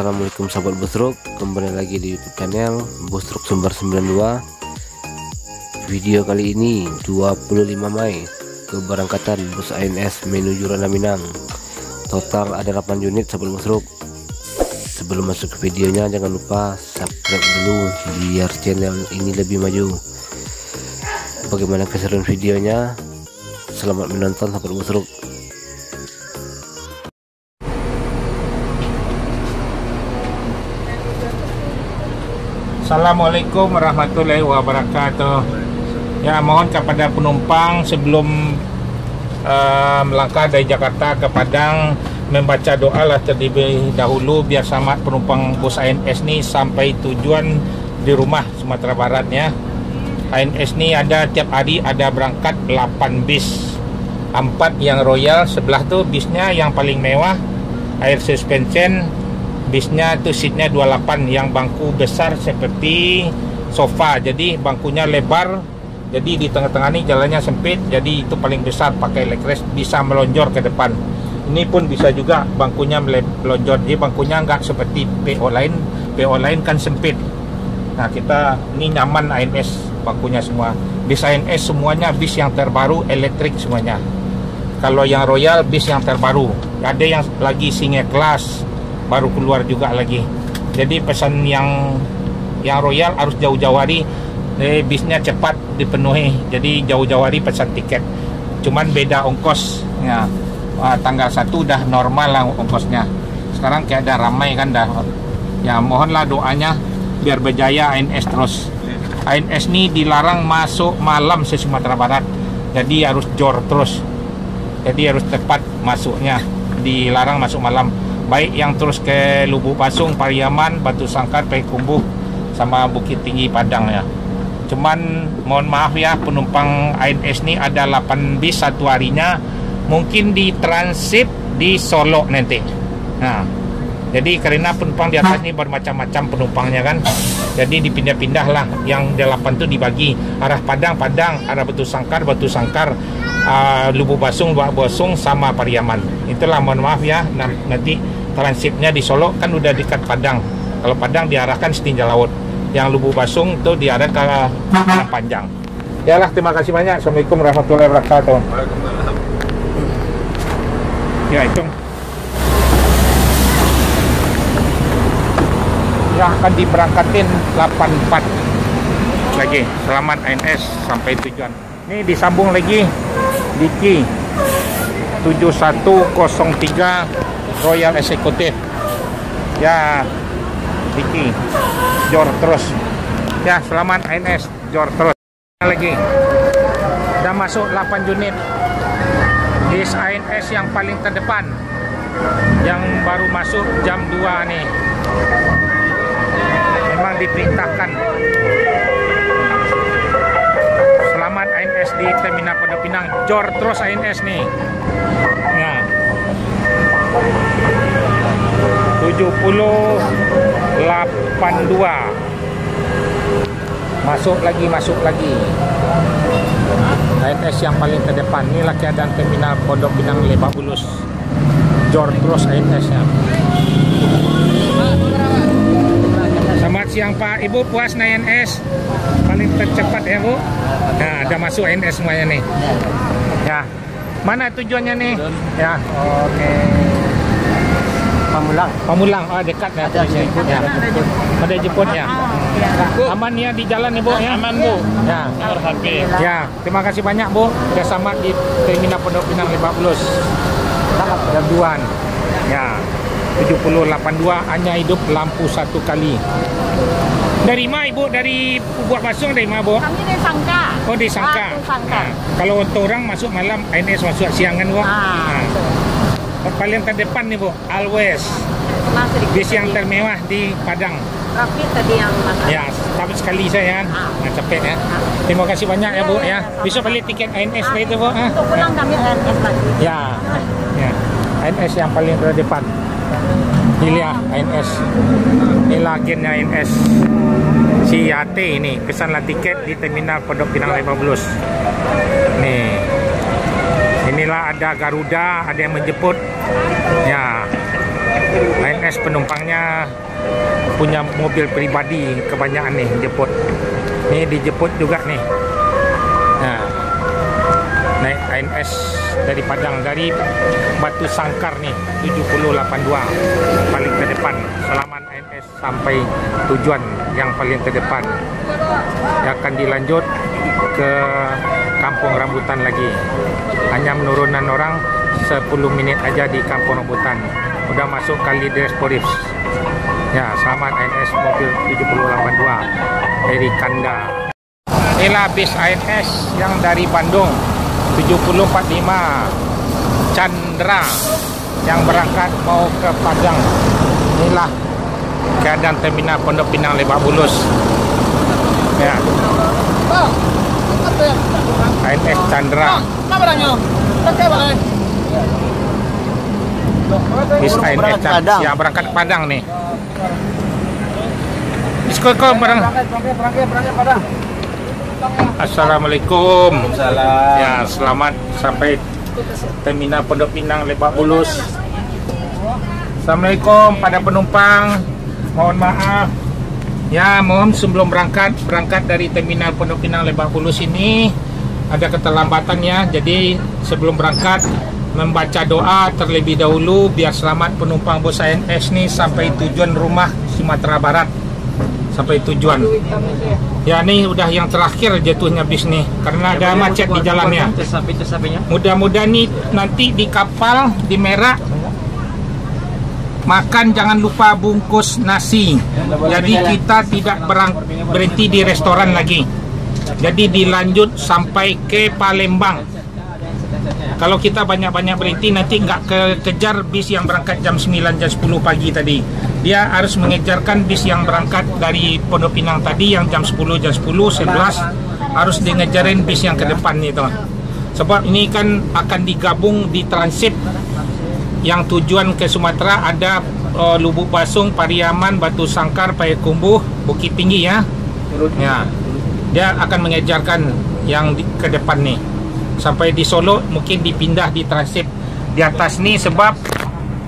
Assalamualaikum sahabat Busruk, kembali lagi di YouTube channel Busruk Sumber 92. Video kali ini 25 Mei keberangkatan bus ANS menuju Ranah Minang. Total ada 8 unit sahabat Busruk. Sebelum masuk ke videonya jangan lupa subscribe dulu biar channel ini lebih maju. Bagaimana keseruan videonya? Selamat menonton sahabat Busruk. Assalamualaikum warahmatullahi wabarakatuh. Ya, mohon kepada penumpang sebelum melangkah dari Jakarta ke Padang membaca doa lah terlebih dahulu biar selamat penumpang bus ANS ini sampai tujuan di rumah Sumatera Barat ya. ANS ini ada tiap hari ada berangkat 8 bis, 4 yang royal, sebelah tuh bisnya yang paling mewah air suspension. Bisnya itu seatnya 28 yang bangku besar seperti sofa, jadi bangkunya lebar, jadi di tengah-tengah ini jalannya sempit, jadi itu paling besar pakai leg rest, bisa melonjor ke depan. Ini pun bisa juga bangkunya melonjor, jadi bangkunya nggak seperti PO lain kan sempit. Nah kita ini nyaman ANS bangkunya semua. Bis ANS semuanya bis yang terbaru, elektrik semuanya. Kalau yang royal bis yang terbaru, ada yang lagi single class baru keluar juga lagi. Jadi pesan yang royal harus jauh-jauh hari, bisnya cepat dipenuhi, jadi jauh-jauh hari pesan tiket. Cuman beda ongkos ya. Tanggal 1 udah normal lah ongkosnya. Sekarang kayak ada ramai kan dah. Ya mohonlah doanya biar berjaya ANS terus. ANS ini dilarang masuk malam se Sumatera Barat, jadi harus jor terus. Jadi harus tepat masuknya, dilarang masuk malam. Baik yang terus ke Lubuk Basung, Pariaman, Batu Sangkar, Payakumbuh, sama Bukit Tinggi Padang ya. Cuman mohon maaf ya, penumpang ANS ini ada 8 bis satu harinya, mungkin di transit di Solo nanti. Nah, jadi karena penumpang di atas ini bermacam-macam penumpangnya kan, jadi dipindah-pindah lah. Yang 8 itu dibagi arah Padang, arah Batu Sangkar, Lubuk Basung, sama Pariaman. Itulah, mohon maaf ya, nanti transitnya di Solo kan udah dekat Padang. Kalau Padang diarahkan setinja laut, yang Lubuk Basung itu diarah ke Panjang. Yalah, terima kasih banyak. Assalamualaikum warahmatullahi wabarakatuh. Ya itu yang akan diberangkatin 84 lagi. Selamat ANS sampai tujuan. Ini disambung lagi Diki 7103 Royal Executive ya. Diki jor terus ya. Selamat ANS, jor terus lagi. Udah masuk 8 unit bis ANS yang paling terdepan, yang baru masuk jam 2 nih. Memang diperintahkan. Selamat ANS di Terminal Pondok Pinang, jor terus ANS nih ya. 7082 masuk lagi ANS yang paling terdepan. Inilah keadaan Terminal Pondok Pinang Lebak Bulus, jor terus ANS nya. Selamat siang Pak, Ibu puas naik ANS paling tercepat ya Bu? Nah, ada masuk ANS semuanya nih ya. Mana tujuannya nih? Ya, oke. Pamulang, oh dekat ya. Ada jemput ya. Aman ya di jalan ya Bu ya? Aman Bu. Ya. Ya, terima kasih banyak Bu. Sudah selamat di Terminal Pondok Pinang Lebak Bulus. Jam 2 ya. 7082 hanya hidup lampu satu kali. Dari mana Ibu? Dari Buat Basung dari mana Bu? Kami dari Sangka. Oh di Sangka. Nah, kalau untuk orang masuk malam, ANS masuk siangan Bu. Nah. Paling terdepan nih Bu, Always. Bis yang termewah di Padang. Rapi tadi yang masak. Ya, tapi sekali saya kan. Nah, capek ya. Terima kasih banyak ya Bu ya. Besok beli tiket ANS itu Bu. Untuk pulang kami ANS lagi. Ya. Ya. ANS yang paling terdepan. Ini ya ANS. Inilah agennya ANS. Si YT ini pesanlah tiket di Terminal Pondok Pinang Lebak Bulus. Nih. Inilah ada Garuda, ada yang menjemput. Ya. ANS penumpangnya punya mobil pribadi kebanyakan nih jemput. Nih dijemput juga nih. Nah, naik ANS dari Padang, dari Batu Sangkar nih 7082 paling ke depan. Selamat ANS sampai tujuan yang paling ke depan. Akan dilanjut ke Kampung Rambutan lagi. Hanya menurunan orang 10 menit aja di Kampung Rambutan. Udah masuk Kalideres Porif. Ya, selamat ANS mobil 7082 dari Kanda. Inilah bis ANS yang dari Bandung 7045 Chandra yang berangkat mau ke Padang. Inilah keadaan terminal Pondok Pinang Lebak Bulus. Ya. ANS Chandra. Bis ANS Chandra yang berangkat ke Padang nih. Kok berangkat Padang. Assalamualaikum. Ya, selamat sampai terminal Pondok Pinang Lebak Bulus. Assalamualaikum pada penumpang. Mohon maaf. Ya, mohon sebelum berangkat dari terminal Pondok Pinang Lebak Bulus ini ada keterlambatan ya. Jadi sebelum berangkat membaca doa terlebih dahulu biar selamat penumpang bus ANS nih sampai tujuan rumah Sumatera Barat. Sampai tujuan. Ya, ini udah yang terakhir jatuhnya bis nih karena ada macet di jalannya. Mudah-mudahan nih nanti di kapal di Merak makan jangan lupa bungkus nasi. Jadi kita tidak berhenti di restoran lagi. Jadi dilanjut sampai ke Palembang. Kalau kita banyak-banyak berhenti nanti nggak kejar bis yang berangkat jam 9 jam 10 pagi tadi. Dia harus mengejarkan bis yang berangkat dari Pondok Pinang tadi yang jam 10 jam 10 11 harus dingejarin bis yang ke depan itu. Sebab ini kan akan digabung di transit yang tujuan ke Sumatera ada Lubuk Basung, Pariaman, Batu Sangkar, Payakumbuh, Bukit Tinggi ya. Ya. Dia akan mengejarkan yang ke depan nih. Sampai di Solo mungkin dipindah di transit di atas nih sebab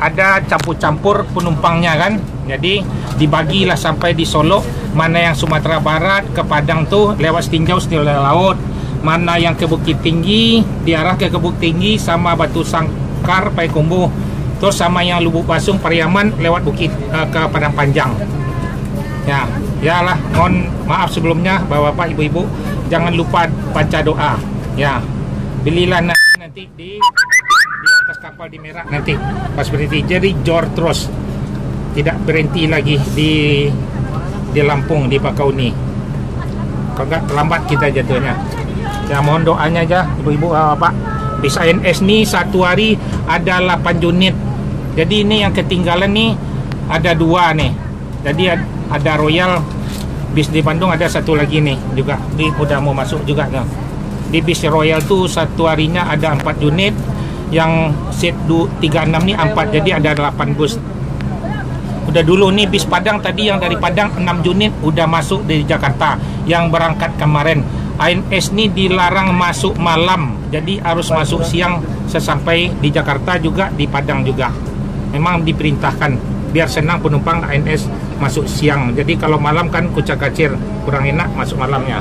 ada campur-campur penumpangnya kan. Jadi dibagilah sampai di Solo mana yang Sumatera Barat ke Padang tuh lewat Tinjau Setelah Laut, mana yang ke Bukit Tinggi diarah ke Bukit Tinggi sama Batu Sangkar Payakumbuh, terus sama yang Lubuk Basung Pariaman lewat Bukit ke Padang Panjang. Ya, yalah mohon maaf sebelumnya Bapak-bapak Ibu-ibu jangan lupa baca doa ya. Belilah nasi nanti di atas kapal di Merak nanti pas berhenti. Jadi jor terus, tidak berhenti lagi di Lampung di Bakauni. Kalau nggak terlambat kita jatuhnya. Ya mohon doanya aja ibu-ibu bapak. Bis ANS nih satu hari ada 8 unit. Jadi ini yang ketinggalan nih ada 2 nih. Jadi ada Royal bis di Bandung ada satu lagi nih juga. Di udah mau masuk juga nih. Di bis Royal tuh satu harinya ada 4 unit, yang set 36 nih 4, jadi ada 8 bus. Udah dulu nih bis Padang tadi yang dari Padang 6 unit udah masuk dari Jakarta yang berangkat kemarin. ANS nih dilarang masuk malam, jadi harus masuk siang sesampai di Jakarta juga di Padang juga. Memang diperintahkan biar senang penumpang ANS masuk siang. Jadi kalau malam kan kucak-kacir kurang enak masuk malamnya.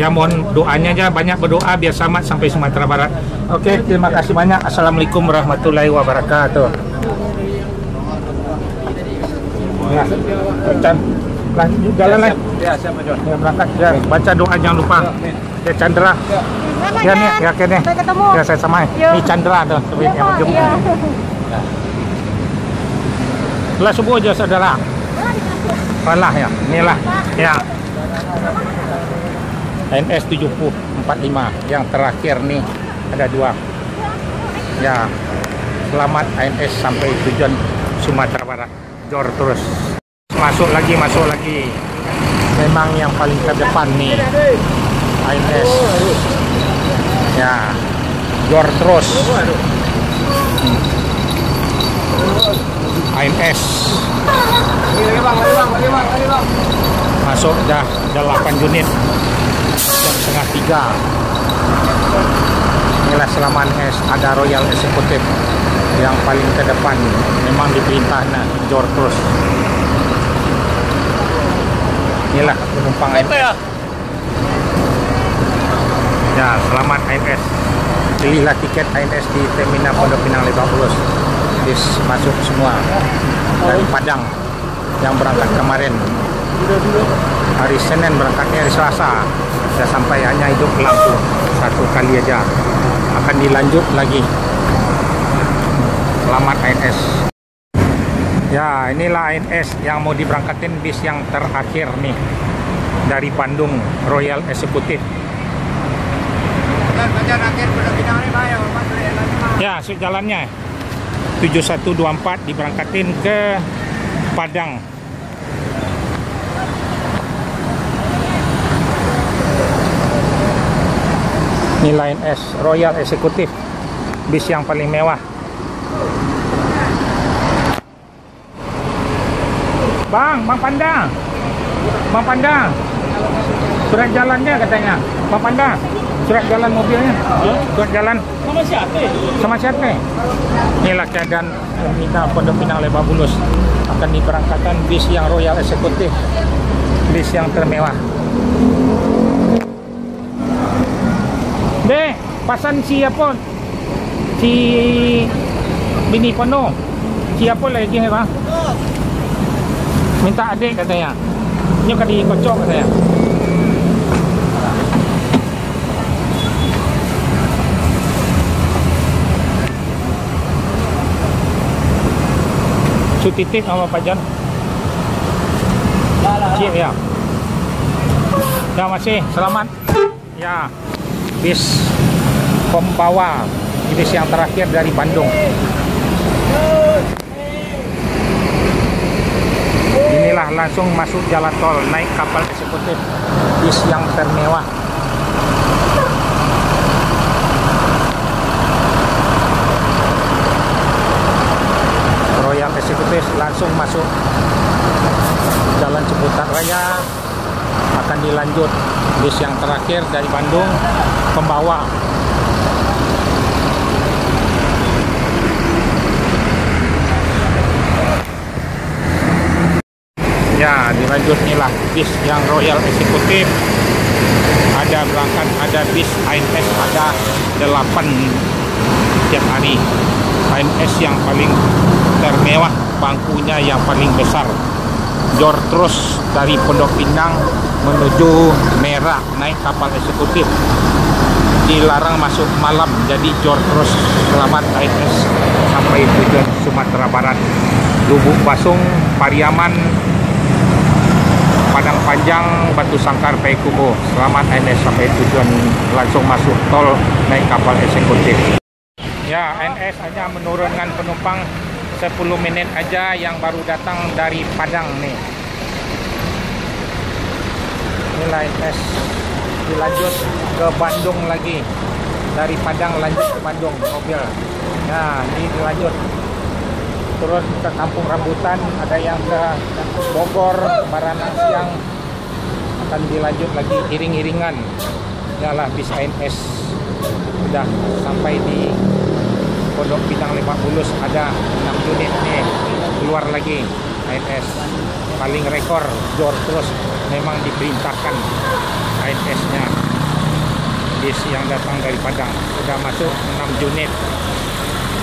Ya mohon doanya aja, banyak berdoa biar selamat sampai Sumatera Barat. Oke, terima kasih banyak. Assalamualaikum warahmatullahi wabarakatuh. Ya, lanjut jalan lah. Ya, siapa John? Ya, berangkat. Ya, baca doa jangan lupa. Ya, Chandra. Ya nih, ya kene. Ya saya sama. Ini Chandra tuh, yang menjemput. Lah subuh aja saudara. Alah ya, inilah. Ya. ANS 7045 yang terakhir nih ada 2 ya. Selamat ANS sampai tujuan Sumatera Barat. Jor terus masuk lagi memang yang paling terdepan nih ANS ya. Jor terus ANS masuk dah 8 unit jam setengah 3. Inilah Selamat ANS ada Royal Executive yang paling ke depan, memang diperintah nak jor terus. Inilah penumpang ANS. Ya, selamat ANS. Pilihlah tiket ANS di Terminal Pondok Pinang Lebak Bulus. Bis masuk semua dari Padang yang berangkat kemarin. Hari Senin berangkatnya, hari Selasa sudah sampai, hanya hidup lampu satu kali aja. Akan dilanjut lagi. Selamat ANS. Ya, inilah ANS yang mau diberangkatin, bis yang terakhir nih dari Bandung, Royal Executive. Ya, jalannya 7124 diberangkatin ke Padang. Ini Line S Royal Executive, bis yang paling mewah. Bang Pandang, surat jalannya katanya. Bang Pandang, surat jalan mobilnya, surat jalan. Sama siapa? Inilah keadaan Terminal Pondok Pinang Lebak Bulus. Akan diberangkatkan bis yang Royal Executive, bis yang termewah. Deh, pasan siapa? Si bini penuh. Siapa lagi ni bang? Minta adik katanya. Ini kan dikocok katanya. Sutitik sama Pak Jan. Cik ya. Ya, masih selamat. Ya, bis pembawa, bis yang terakhir dari Bandung. Inilah langsung masuk jalan tol, naik kapal eksekutif, bis yang termewah. Royal Executive langsung masuk Jalan Ciputat Raya. Akan dilanjut bis yang terakhir dari Bandung, pembawa. Ya, dilanjut inilah bis yang Royal Executive. Ada berangkat, ada bis ANS, ada 8 setiap hari. ANS yang paling termewah, bangkunya yang paling besar. Jor terus dari Pondok Pinang menuju Merak, naik kapal eksekutif. Dilarang masuk malam, jadi jor terus. Selamat ANS sampai tujuan Sumatera Barat, Lubuk Basung, Pariaman, Padang Panjang, Batu Sangkar, Payakumbuh. Selamat ANS sampai tujuan, langsung masuk tol, naik kapal eksekutif. Ya, ANS hanya menurunkan penumpang 10 menit aja yang baru datang dari Padang nih. Ini ANS dilanjut ke Bandung lagi. Dari Padang lanjut ke Bandung mobil. Nah, ini dilanjut terus ke Kampung Rambutan, ada yang ke Bogor, Baranang Siang. Akan dilanjut lagi iring-iringan. Yalah, bis ANS sudah sampai di Pondok Pinang Lebak Bulus, ada 6 unit nih, keluar lagi. ANS paling rekor, jor terus, memang diperintahkan ANS-nya. Bis yang datang dari Padang sudah masuk 6 unit,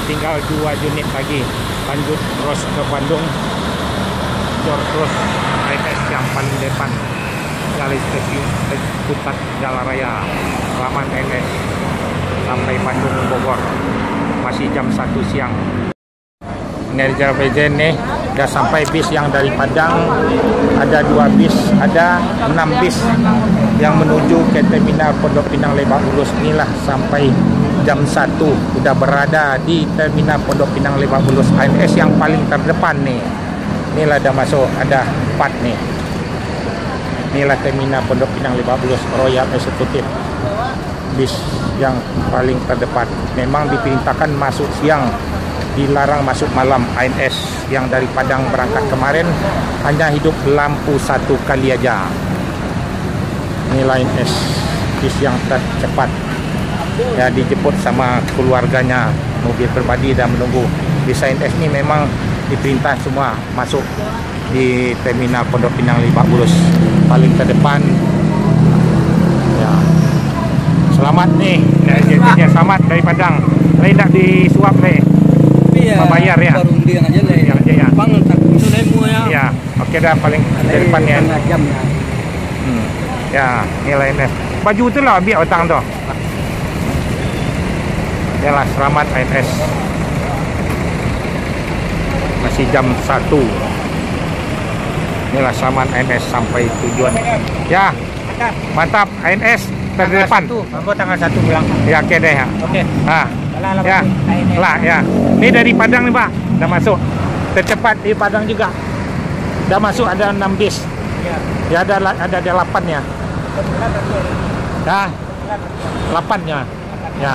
tinggal 2 unit lagi, lanjut terus ke Bandung, jor terus. ANS yang paling depan, Jalan Ciputat Jalan Raya. Selamat ANS sampai Bandung Bogor, masih jam 1 siang. Nerja PJ nih, udah sampai bis yang dari Padang. Ada 2 bis, ada 6 bis yang menuju ke Terminal Pondok Pinang Lebak Bulus. Inilah sampai jam 1 udah berada di Terminal Pondok Pinang Lebak Bulus. ANS yang paling terdepan nih. Inilah udah masuk, ada 4 nih. Inilah Terminal Pondok Pinang Lebak Bulus Royal Executive, bis yang paling terdepan. Memang diperintahkan masuk siang, dilarang masuk malam. ANS yang dari Padang berangkat kemarin hanya hidup lampu 1 kali aja. Ini ANS, bis yang tercepat. Ya, dijemput sama keluarganya, mobil pribadi dan menunggu. Bis ANS ini memang diperintah semua masuk di terminal Pondok Pinang Lebak Bulus paling terdepan. Ya. Selamat nih, ya, selamat dari Padang. Lain tak disuap nih. Iya, bayar ya. Baru undian aja lah. Ya, ya, ya. Bang, tak itu demo ya. Ya, oke dah paling terdepan ya. Setengah jam ya. Ya, nilai ANS. Baju tu lah biar otang tu. Yalah, selamat ANS. Masih jam 1. Inilah selamat ANS sampai tujuan. Ya, mantap ANS terdepan. Tanggal 1 bilang. Ya, oke deh ya. Oke. Ya, lah ya. Ini dari Padang nih Pak, dah masuk. Tercepat di Padang juga. Dah masuk ada 6 bis. Ya ada 8 ya. Ya, 8 ya. Ya.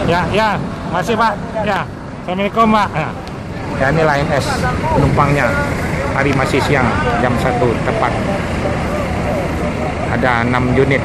Ya, ya. Masih Pak. Ya. Assalamualaikum Pak. Ya. Ya, inilah ANS penumpangnya. Hari masih siang jam 1 tepat. Ada 6 unit.